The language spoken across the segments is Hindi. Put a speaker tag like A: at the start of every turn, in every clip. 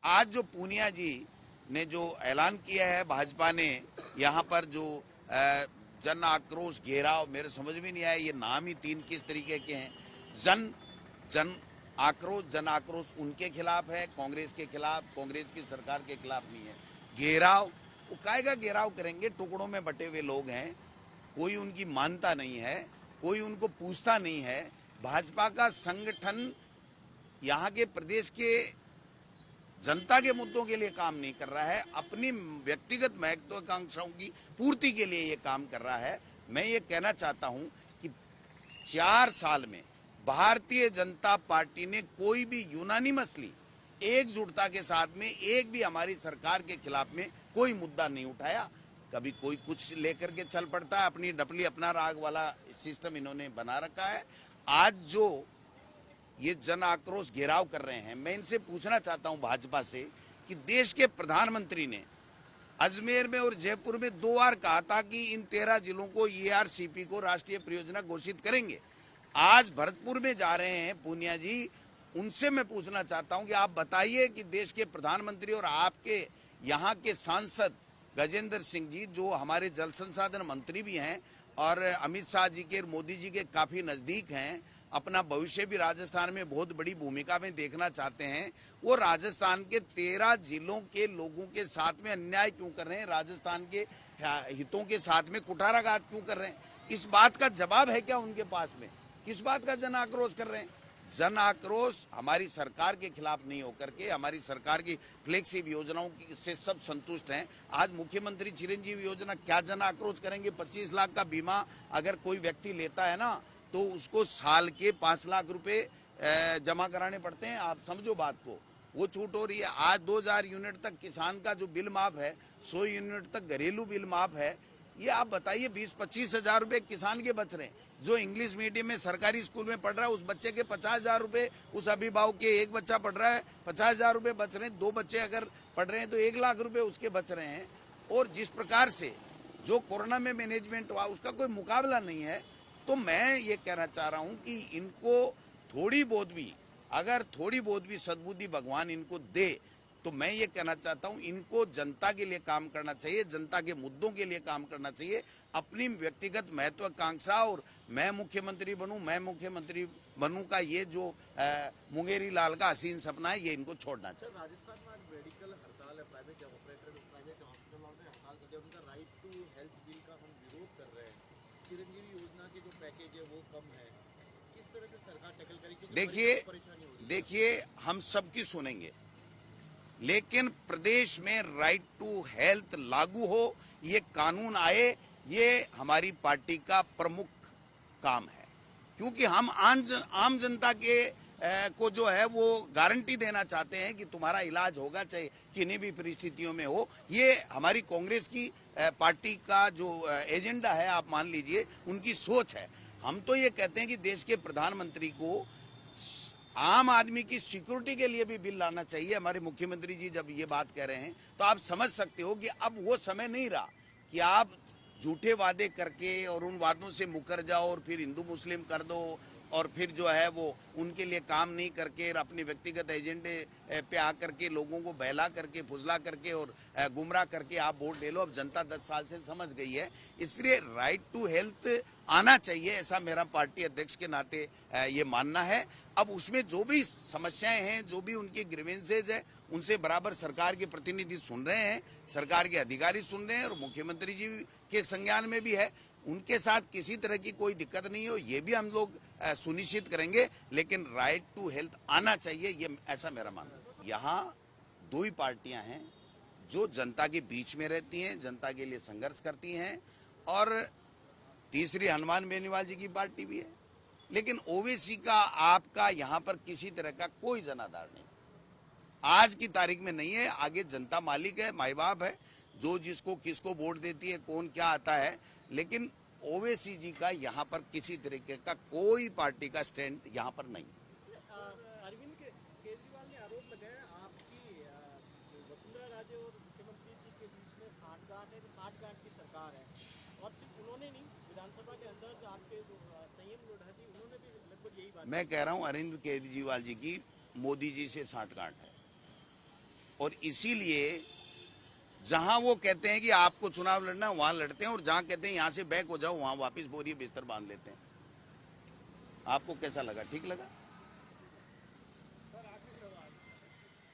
A: आज जो पूनिया जी ने जो ऐलान किया है भाजपा ने, यहाँ पर जो जन आक्रोश घेराव, मेरे समझ में नहीं आया ये नाम ही तीन किस तरीके के हैं। जन आक्रोश उनके खिलाफ है, कांग्रेस के खिलाफ, कांग्रेस की सरकार के खिलाफ नहीं है। घेराव, वो कायगा घेराव करेंगे, टुकड़ों में बटे हुए लोग हैं, कोई उनकी मानता नहीं है, कोई उनको पूछता नहीं है। भाजपा का संगठन यहाँ के प्रदेश के जनता के मुद्दों के लिए काम नहीं कर रहा है, अपनी व्यक्तिगत महत्वाकांक्षाओं की पूर्ति के लिए ये काम कर रहा है। मैं ये कहना चाहता हूं कि 4 साल में भारतीय जनता पार्टी ने कोई भी यूनानिमसली एकजुटता के साथ में एक भी हमारी सरकार के खिलाफ में कोई मुद्दा नहीं उठाया। कभी कोई कुछ लेकर के चल पड़ता है, अपनी डपली अपना राग वाला सिस्टम इन्होंने बना रखा है। आज जो ये जन आक्रोश घेराव कर रहे हैं, मैं इनसे पूछना चाहता हूं भाजपा से कि देश के प्रधानमंत्री ने अजमेर में और जयपुर में 2 बार कहा था कि इन 13 जिलों को ERCP को राष्ट्रीय परियोजना घोषित करेंगे। आज भरतपुर में जा रहे हैं पूनिया जी, उनसे मैं पूछना चाहता हूं कि आप बताइए कि देश के प्रधानमंत्री और आपके यहाँ के सांसद गजेंद्र सिंह जी, जो हमारे जल संसाधन मंत्री भी हैं और अमित शाह जी के, मोदी जी के काफी नजदीक हैं, अपना भविष्य भी राजस्थान में बहुत बड़ी भूमिका में देखना चाहते हैं, वो राजस्थान के 13 जिलों के लोगों के साथ में अन्याय क्यों कर रहे हैं, राजस्थान के हितों के साथ में कुठाराघात क्यों कर रहे हैं? इस बात का जवाब है क्या उनके पास में? किस बात का जन आक्रोश कर रहे हैं? जन आक्रोश हमारी सरकार के खिलाफ नहीं होकर के हमारी सरकार की फ्लेक्सिब योजनाओं से सब संतुष्ट हैं। आज मुख्यमंत्री चिरंजीवी योजना, क्या जन आक्रोश करेंगे? 25 लाख का बीमा अगर कोई व्यक्ति लेता है ना, तो उसको साल के 5 लाख रुपए जमा कराने पड़ते हैं। आप समझो बात को, वो छूट हो रही है। आज 2000 यूनिट तक किसान का जो बिल माफ है, 100 यूनिट तक घरेलू बिल माफ है। ये आप बताइए 20-25 हजार रुपए किसान के बच रहे हैं। जो इंग्लिश मीडियम में सरकारी स्कूल में पढ़ रहा है उस बच्चे के 50,000 रुपए, उस अभिभावक के, एक बच्चा पढ़ रहा है 50,000 रुपए बच रहे हैं, 2 बच्चे अगर पढ़ रहे हैं तो 1 लाख रुपए उसके बच रहे हैं। और जिस प्रकार से जो कोरोना में मैनेजमेंट हुआ उसका कोई मुकाबला नहीं है। तो मैं ये कहना चाह रहा हूं कि इनको थोड़ी बहुत भी सद्बुद्धि भगवान इनको दे, तो मैं ये कहना चाहता हूं इनको जनता के लिए काम करना चाहिए, जनता के मुद्दों के लिए काम करना चाहिए। अपनी व्यक्तिगत महत्वाकांक्षा और मैं मुख्यमंत्री बनूं का ये जो मुंगेरी लाल का हसीन सपना है, ये इनको छोड़ना चाहिए।
B: राजस्थान में आज मेडिकल हड़ताल है, प्राइवेट हॉस्पिटल में हड़ताल करके उनका राइट टू हेल्थ बिल का हम विरोध कर रहे हैं। चिरंजीवी योजना के जो पैकेज है वो कम है, किस तरह से सरकार टैकल करेगी?
A: देखिए हम सबकी सुनेंगे, लेकिन प्रदेश में राइट टू हेल्थ लागू हो, ये कानून आए, ये हमारी पार्टी का प्रमुख काम है। क्योंकि हम आम जनता के को जो है वो गारंटी देना चाहते हैं कि तुम्हारा इलाज होगा, चाहे किन्हीं भी परिस्थितियों में हो। ये हमारी कांग्रेस की पार्टी का जो एजेंडा है, आप मान लीजिए उनकी सोच है। हम तो ये कहते हैं कि देश के प्रधानमंत्री को आम आदमी की सिक्योरिटी के लिए भी बिल लाना चाहिए। हमारे मुख्यमंत्री जी जब ये बात कह रहे हैं तो आप समझ सकते हो कि अब वो समय नहीं रहा कि आप झूठे वादे करके और उन वादों से मुकर जाओ और फिर हिंदू मुस्लिम कर दो और फिर जो है वो उनके लिए काम नहीं करके और अपने व्यक्तिगत एजेंडे पे आकर के लोगों को बहला करके, फुसला करके और गुमराह करके आप वोट ले लो। अब जनता 10 साल से समझ गई है, इसलिए राइट टू हेल्थ आना चाहिए, ऐसा मेरा पार्टी अध्यक्ष के नाते ये मानना है। अब उसमें जो भी समस्याएं हैं, जो भी उनकी ग्रीवेंसेज है, उनसे बराबर सरकार के प्रतिनिधि सुन रहे हैं, सरकार के अधिकारी सुन रहे हैं और मुख्यमंत्री जी के संज्ञान में भी है। उनके साथ किसी तरह की कोई दिक्कत नहीं हो, ये भी हम लोग सुनिश्चित करेंगे, लेकिन राइट टू हेल्थ आना चाहिए, ये ऐसा मेरा मानना है। यहाँ 2 ही पार्टियां हैं जो जनता के बीच में रहती हैं, जनता के लिए संघर्ष करती हैं, और तीसरी हनुमान बेनीवाल जी की पार्टी भी है। लेकिन ओवैसी का आपका यहाँ पर किसी तरह का कोई जनाधार नहीं, आज की तारीख में नहीं है। आगे जनता मालिक है, माई बाप है, जो जिसको किसको वोट देती है, कौन क्या आता है। लेकिन ओवैसी जी का यहाँ पर किसी तरीके का कोई पार्टी का स्टैंड यहाँ पर नहीं।
B: अरविंद केजरीवाल ने आरोप लगाया आपकी वसुंधरा राजे और मुख्यमंत्री जी के बीच में साठगांठ है, 60 की सरकार है, और सिर्फ उन्होंने नहीं, विधानसभा के अंदर जो आपके संयम लोढ़ा जी, उन्होंने भी लगभग यही बात।
A: मैं कह रहा हूँ अरविंद केजरीवाल जी की मोदी जी से साठगांठ है। और इसीलिए जहां वो कहते हैं कि आपको चुनाव लड़ना वहां लड़ते हैं, और जहां कहते हैं यहां से बैक हो जाओ वहां वापस बोरिए बिस्तर बांध लेते हैं। आपको कैसा लगा? ठीक लगा?
B: सर आखिरी सवाल,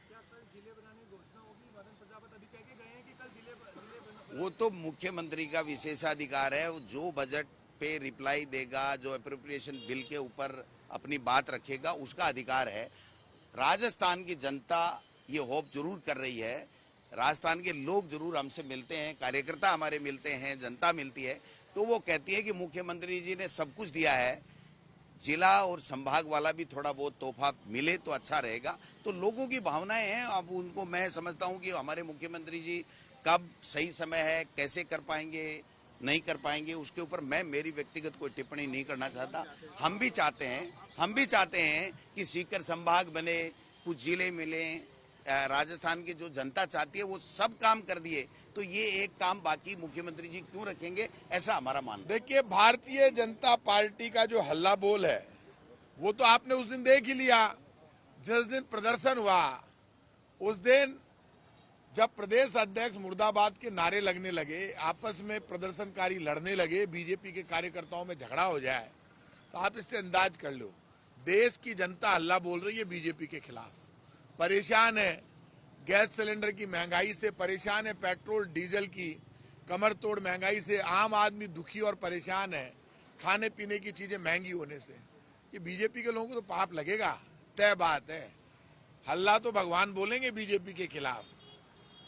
B: क्या कल जिले बनाने की घोषणा होगी? मदन प्रजापति अभी कह के गए हैं कि कल जिले
A: वो तो मुख्यमंत्री का विशेषाधिकार है। जो बजट पे रिप्लाई देगा, जो अप्रोप्रिएशन बिल के ऊपर अपनी बात रखेगा, उसका अधिकार है। राजस्थान की जनता ये होप जरूर कर रही है, राजस्थान के लोग जरूर हमसे मिलते हैं, कार्यकर्ता हमारे मिलते हैं, जनता मिलती है, तो वो कहती है कि मुख्यमंत्री जी ने सब कुछ दिया है, जिला और संभाग वाला भी थोड़ा बहुत तोहफा मिले तो अच्छा रहेगा। तो लोगों की भावनाएं हैं, अब उनको मैं समझता हूं कि हमारे मुख्यमंत्री जी कब सही समय है, कैसे कर पाएंगे, नहीं कर पाएंगे, उसके ऊपर मैं मेरी व्यक्तिगत कोई टिप्पणी नहीं करना चाहता। हम भी चाहते हैं कि सीकर संभाग बने, कुछ जिले मिले, राजस्थान की जो जनता चाहती है वो सब काम कर दिए, तो ये एक काम बाकी मुख्यमंत्री जी क्यों रखेंगे, ऐसा हमारा मानना।
C: देखिए, भारतीय जनता पार्टी का जो हल्ला बोल है वो तो आपने उस दिन देख ही लिया। जिस दिन प्रदर्शन हुआ, उस दिन जब प्रदेश अध्यक्ष मुर्दाबाद के नारे लगने लगे, आपस में प्रदर्शनकारी लड़ने लगे, बीजेपी के कार्यकर्ताओं में झगड़ा हो जाए, तो आप इससे अंदाज कर लो देश की जनता हल्ला बोल रही है बीजेपी के खिलाफ, परेशान है। गैस सिलेंडर की महंगाई से परेशान है, पेट्रोल डीजल की कमर तोड़ महंगाई से आम आदमी दुखी और परेशान है, खाने पीने की चीजें महंगी होने से। ये बीजेपी के लोगों को तो पाप लगेगा, तय बात है। हल्ला तो भगवान बोलेंगे बीजेपी के खिलाफ,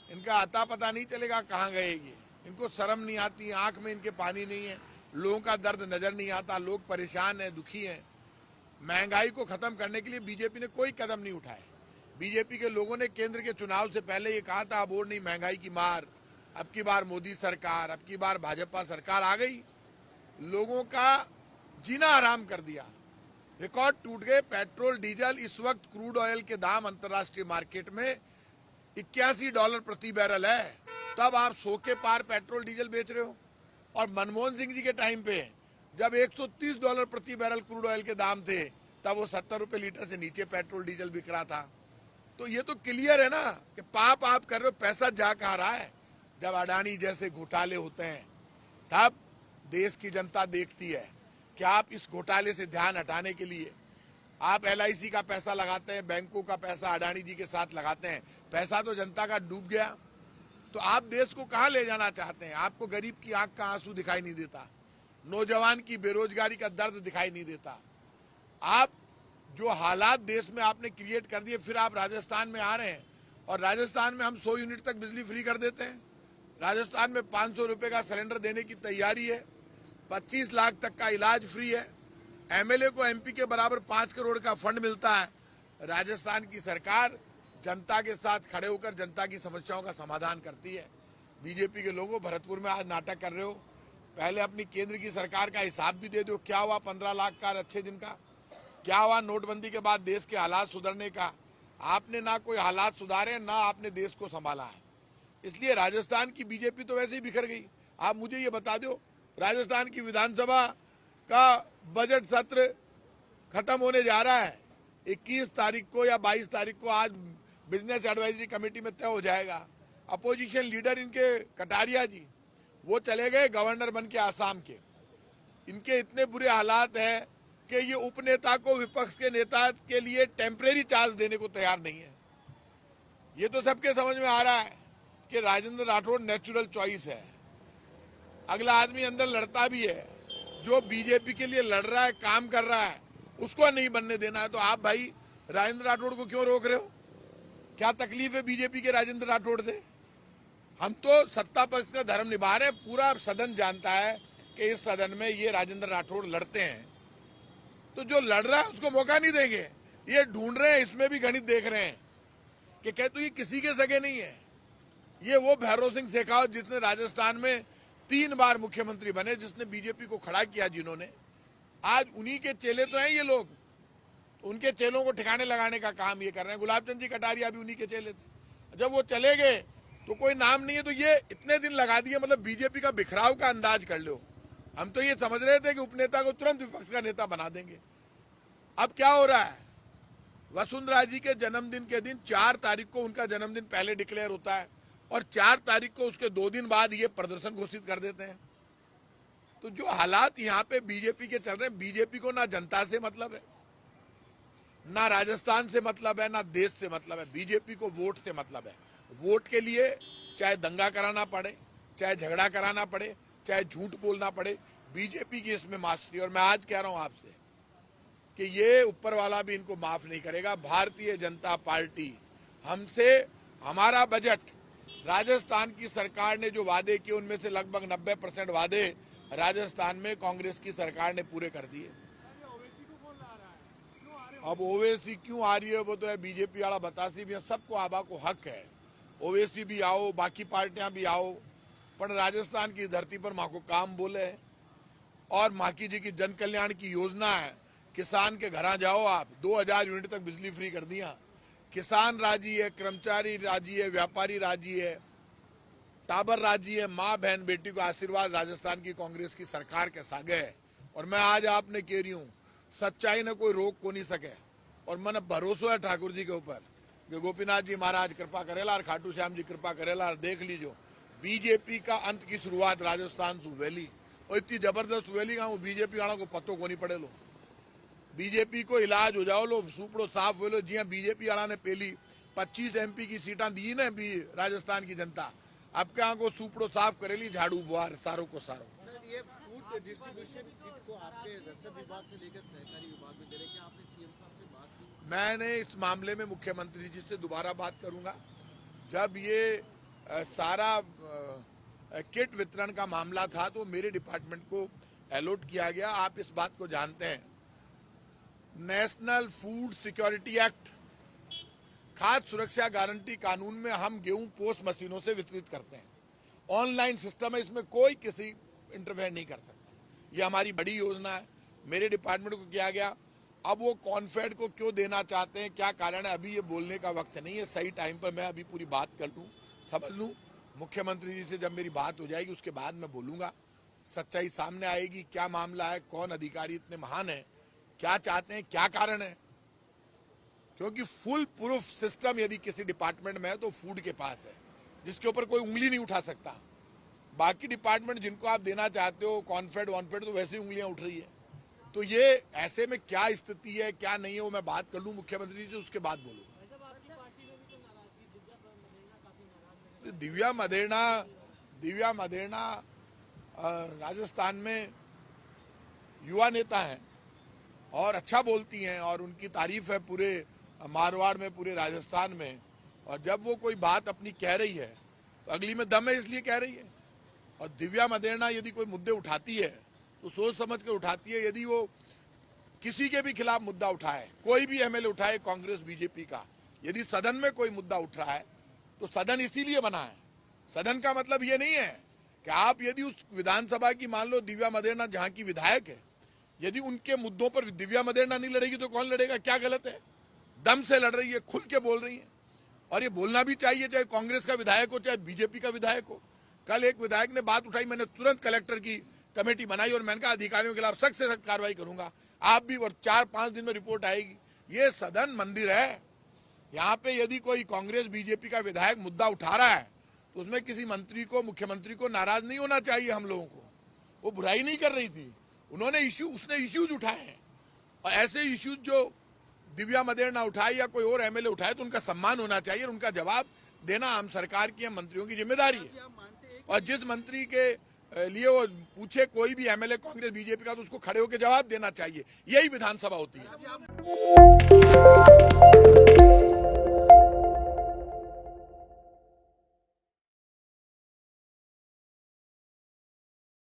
C: इनका आता पता नहीं चलेगा कहाँ गएगी। इनको शर्म नहीं आती, आंख में इनके पानी नहीं है, लोगों का दर्द नजर नहीं आता, लोग परेशान हैं, दुखी हैं। महंगाई को खत्म करने के लिए बीजेपी ने कोई कदम नहीं उठाए। बीजेपी के लोगों ने केंद्र के चुनाव से पहले ये कहा था, अब और नहीं महंगाई की मार, अब की बार मोदी सरकार, अब की बार भाजपा सरकार आ गई, लोगों का जीना आराम कर दिया, रिकॉर्ड टूट गए। पेट्रोल डीजल इस वक्त क्रूड ऑयल के दाम अंतर्राष्ट्रीय मार्केट में $81 प्रति बैरल है, तब आप 100 के पार पेट्रोल डीजल बेच रहे हो। और मनमोहन सिंह जी के टाइम पे जब $130 प्रति बैरल क्रूड ऑयल के दाम थे, तब वो 70 रुपए लीटर से नीचे पेट्रोल डीजल बिक रहा था। तो ये तो क्लियर है ना कि पाप आप कर रहे हो, पैसा जा कहाँ रहा है। जब अडानी जैसे घोटाले होते हैं तब देश की जनता देखती है कि आप इस घोटाले से ध्यान हटाने के लिए आप LIC का पैसा लगाते हैं, बैंकों का पैसा अडानी जी के साथ लगाते हैं, पैसा तो जनता का डूब गया। तो आप देश को कहाँ ले जाना चाहते हैं? आपको गरीब की आंख का आंसू दिखाई नहीं देता, नौजवान की बेरोजगारी का दर्द दिखाई नहीं देता। आप जो हालात देश में आपने क्रिएट कर दिए, फिर आप राजस्थान में आ रहे हैं और राजस्थान में हम 100 यूनिट तक बिजली फ्री कर देते हैं। राजस्थान में 500 रुपए का सिलेंडर देने की तैयारी है, 25 लाख तक का इलाज फ्री है, MLA को MP के बराबर 5 करोड़ का फंड मिलता है। राजस्थान की सरकार जनता के साथ खड़े होकर जनता की समस्याओं का समाधान करती है। बीजेपी के लोगों, भरतपुर में आज नाटक कर रहे हो, पहले अपनी केंद्र की सरकार का हिसाब भी दे दो। क्या हुआ 15 लाख का अच्छे दिन का? क्या हुआ नोटबंदी के बाद देश के हालात सुधरने का? आपने ना कोई हालात सुधारे, ना आपने देश को संभाला है। इसलिए राजस्थान की बीजेपी तो वैसे ही बिखर गई। आप मुझे ये बता दो, राजस्थान की विधानसभा का बजट सत्र खत्म होने जा रहा है 21 तारीख को या 22 तारीख को, आज बिजनेस एडवाइजरी कमेटी में तय हो जाएगा। अपोजिशन लीडर इनके कटारिया जी, वो चले गए गवर्नर बन के आसाम के। इनके इतने बुरे हालात हैं कि ये उपनेता को विपक्ष के नेता के लिए टेम्परेरी चार्ज देने को तैयार नहीं है। ये तो सबके समझ में आ रहा है कि राजेंद्र राठौड़ नेचुरल चॉइस है। अगला आदमी अंदर लड़ता भी है, जो बीजेपी के लिए लड़ रहा है, काम कर रहा है, उसको नहीं बनने देना है। तो आप भाई राजेंद्र राठौड़ को क्यों रोक रहे हो? क्या तकलीफ है बीजेपी के राजेंद्र राठौड़ से? हम तो सत्ता पक्ष का धर्म निभा रहे हैं। पूरा सदन जानता है कि इस सदन में ये राजेंद्र राठौड़ लड़ते हैं, तो जो लड़ रहा है उसको मौका नहीं देंगे। ये ढूंढ रहे हैं, इसमें भी गणित देख रहे हैं कि क्या तो ये किसी के सगे नहीं है। ये वो भैरव सिंह शेखावत जिसने राजस्थान में 3 बार मुख्यमंत्री बने, जिसने बीजेपी को खड़ा किया, जिन्होंने आज उन्हीं के चेले तो हैं ये लोग, उनके चेलों को ठिकाने लगाने का काम ये कर रहे हैं। गुलाब चंद जी कटारिया भी उन्हीं के चेले थे। जब वो चले गए तो कोई नाम नहीं है, तो ये इतने दिन लगा दिए। मतलब बीजेपी का बिखराव का अंदाज कर लो। हम तो ये समझ रहे थे कि उपनेता को तुरंत विपक्ष का नेता बना देंगे। अब क्या हो रहा है? वसुंधरा जी के जन्मदिन के दिन 4 तारीख को उनका जन्मदिन पहले डिक्लेयर होता है और 4 तारीख को उसके 2 दिन बाद ये प्रदर्शन घोषित कर देते हैं। तो जो हालात यहाँ पे बीजेपी के चल रहे हैं, बीजेपी को ना जनता से मतलब है, ना राजस्थान से मतलब है, ना देश से मतलब है। बीजेपी को वोट से मतलब है। वोट के लिए चाहे दंगा कराना पड़े, चाहे झगड़ा कराना पड़े, चाहे झूठ बोलना पड़े, बीजेपी की इसमें मास्टरी। और मैं आज कह रहा हूं आपसे कि ये ऊपर वाला भी इनको माफ नहीं करेगा। भारतीय जनता पार्टी हमसे, हमारा बजट, राजस्थान की सरकार ने जो वादे किए उनमें से लगभग 90% वादे राजस्थान में कांग्रेस की सरकार ने पूरे कर दिए। अब ओवैसी क्यों आ रही है वो तो है बीजेपी वाला बतासी भी, सबको आबा को हक है। ओवैसी भी आओ, बाकी पार्टियां भी आओ, पर राजस्थान की धरती पर माँ को काम बोले है। और माकी जी की जन कल्याण की योजना है, किसान के घर जाओ आप, 2000 यूनिट तक बिजली फ्री कर दिया। किसान राजी है, कर्मचारी राजी है, व्यापारी राजी है, टाबर राजी है। माँ बहन बेटी को आशीर्वाद राजस्थान की कांग्रेस की सरकार के सागे है। और मैं आज आपने कह रही हूँ, सच्चाई ने कोई रोक को नहीं सके। और मन भरोसा है ठाकुर जी के ऊपर कि गोपीनाथ जी महाराज कृपा करेला और खाटू श्याम जी कृपा करेला। और देख लीजिए बीजेपी का अंत की शुरुआत राजस्थान से हुएली, और इतनी जबरदस्त हुएली का बीजेपी वालों को पतो को नहीं पड़े लो। बीजेपी को इलाज हो जाओ लो, सूपड़ो साफ हो लो। जी बीजेपी वाला ने पहली 25 MP की सीटा दी ना राजस्थान की जनता, अब क्या को सूपड़ो साफ करेली, झाड़ू बुआर सारों को सारों।
B: ये फूड डिस्ट्रीब्यूशन किट को आपके रसद विभाग से लेकर सहकारी विभाग में दे रहे, क्या आपने सीएम साहब से बात की?
C: मैंने इस मामले में मुख्यमंत्री जी से दोबारा बात करूंगा। जब ये सारा किट वितरण का मामला था तो मेरे डिपार्टमेंट को अलॉट किया गया। आप इस बात को जानते हैं, नेशनल फूड सिक्योरिटी एक्ट, खाद्य सुरक्षा गारंटी कानून में हम गेहूं पोस्ट मशीनों से वितरित करते हैं। ऑनलाइन सिस्टम है, इसमें कोई किसी इंटरफेयर नहीं कर सकता। ये हमारी बड़ी योजना है, मेरे डिपार्टमेंट को किया गया। अब वो कॉन्फेड को क्यों देना चाहते हैं, क्या कारण है, अभी ये बोलने का वक्त नहीं है। सही टाइम पर मैं अभी पूरी बात कर लूँ, समझ लूँ। मुख्यमंत्री जी से जब मेरी बात हो जाएगी उसके बाद मैं बोलूंगा, सच्चाई सामने आएगी, क्या मामला है, कौन अधिकारी इतने महान है, क्या चाहते हैं, क्या कारण है। क्योंकि फुल प्रूफ सिस्टम यदि किसी डिपार्टमेंट में है तो फूड के पास है, जिसके ऊपर कोई उंगली नहीं उठा सकता। बाकी डिपार्टमेंट जिनको आप देना चाहते हो कॉन्फेड वॉन्फेड, तो वैसे ही उंगलियां उठ रही है। तो ये ऐसे में क्या स्थिति है, क्या नहीं है, वो मैं बात कर लूं मुख्यमंत्री से, उसके बाद बोलूँ। दिव्या मदेरणा राजस्थान में युवा नेता हैं और अच्छा बोलती हैं, और उनकी तारीफ है पूरे मारवाड़ में, पूरे राजस्थान में। और जब वो कोई बात अपनी कह रही है तो अगली में दम है, इसलिए कह रही है। और दिव्या मदेरणा यदि कोई मुद्दे उठाती है तो सोच समझ के उठाती है। यदि वो किसी के भी खिलाफ मुद्दा उठाए, कोई भी MLA उठाए कांग्रेस बीजेपी का, यदि सदन में कोई मुद्दा उठ रहा है तो सदन इसीलिए बना है। सदन का मतलब ये नहीं है कि आप यदि उस विधानसभा की, मान लो दिव्या मदेरणा जहां की विधायक है, यदि उनके मुद्दों पर दिव्या मदेरणा नहीं लड़ेगी तो कौन लड़ेगा? क्या गलत है? दम से लड़ रही है, खुल के बोल रही है, और ये बोलना भी चाहिए, चाहे कांग्रेस का विधायक हो चाहे बीजेपी का विधायक हो। कल एक विधायक ने बात उठाई, मैंने तुरंत कलेक्टर की कमेटी बनाई और मैंने कहा अधिकारियों के खिलाफ सख्त से सख्त कार्रवाई करूंगा। आप भी, और 4-5 दिन में रिपोर्ट आएगी। ये सदन मंदिर है, यहाँ पे यदि कोई कांग्रेस बीजेपी का विधायक मुद्दा उठा रहा है तो उसमें किसी मंत्री को, मुख्यमंत्री को नाराज नहीं होना चाहिए। हम लोगों को वो बुराई नहीं कर रही थी, उसने इश्यूज उठाए हैं। और ऐसे इश्यूज जो दिव्या मदेरणा उठाए या कोई और MLA उठाए तो उनका सम्मान होना चाहिए, और उनका जवाब देना हम सरकार की, मंत्रियों की जिम्मेदारी है। और जिस मंत्री के लिए वो पूछे कोई भी MLA कांग्रेस बीजेपी का, तो उसको खड़े होकर जवाब देना चाहिए। यही विधानसभा होती है।